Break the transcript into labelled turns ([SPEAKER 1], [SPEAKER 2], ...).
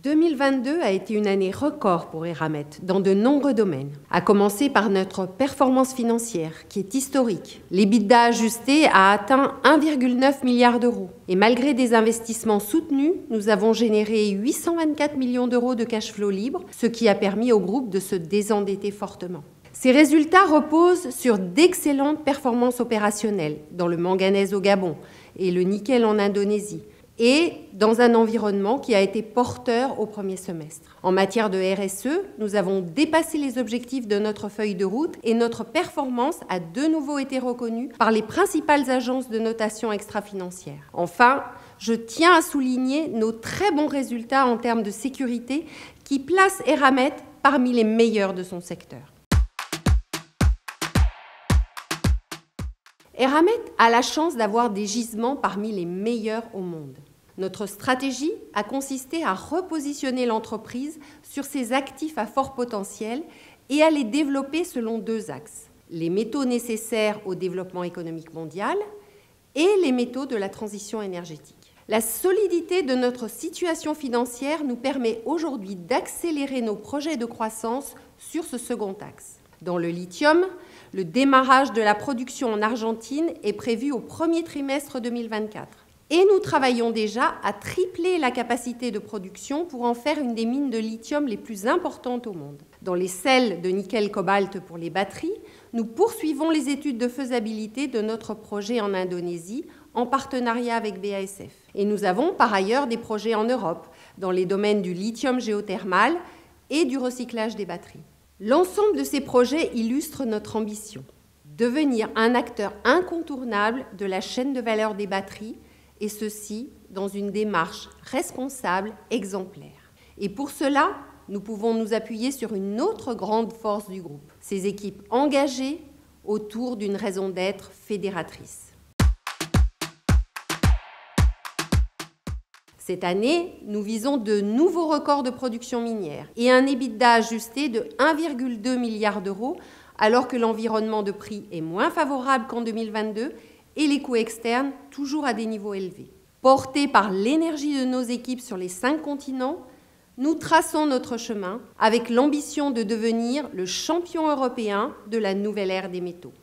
[SPEAKER 1] 2022 a été une année record pour Eramet dans de nombreux domaines, à commencer par notre performance financière qui est historique. L'EBITDA ajusté a atteint 1,9 milliard d'euros et malgré des investissements soutenus, nous avons généré 824 millions d'euros de cash flow libre, ce qui a permis au groupe de se désendetter fortement. Ces résultats reposent sur d'excellentes performances opérationnelles dans le manganèse au Gabon et le nickel en Indonésie, et dans un environnement qui a été porteur au premier semestre. En matière de RSE, nous avons dépassé les objectifs de notre feuille de route et notre performance a de nouveau été reconnue par les principales agences de notation extra-financière. Enfin, je tiens à souligner nos très bons résultats en termes de sécurité qui placent Eramet parmi les meilleurs de son secteur. Eramet a la chance d'avoir des gisements parmi les meilleurs au monde. Notre stratégie a consisté à repositionner l'entreprise sur ses actifs à fort potentiel et à les développer selon deux axes. Les métaux nécessaires au développement économique mondial et les métaux de la transition énergétique. La solidité de notre situation financière nous permet aujourd'hui d'accélérer nos projets de croissance sur ce second axe. Dans le lithium, le démarrage de la production en Argentine est prévu au premier trimestre 2024. Et nous travaillons déjà à tripler la capacité de production pour en faire une des mines de lithium les plus importantes au monde. Dans les sels de nickel-cobalt pour les batteries, nous poursuivons les études de faisabilité de notre projet en Indonésie en partenariat avec BASF. Et nous avons par ailleurs des projets en Europe dans les domaines du lithium géothermal et du recyclage des batteries. L'ensemble de ces projets illustre notre ambition, devenir un acteur incontournable de la chaîne de valeur des batteries, et ceci dans une démarche responsable, exemplaire. Et pour cela, nous pouvons nous appuyer sur une autre grande force du groupe, ses équipes engagées autour d'une raison d'être fédératrice. Cette année, nous visons de nouveaux records de production minière et un EBITDA ajusté de 1,2 milliard d'euros, alors que l'environnement de prix est moins favorable qu'en 2022 et les coûts externes toujours à des niveaux élevés. Portés par l'énergie de nos équipes sur les 5 continents, nous traçons notre chemin avec l'ambition de devenir le champion européen de la nouvelle ère des métaux.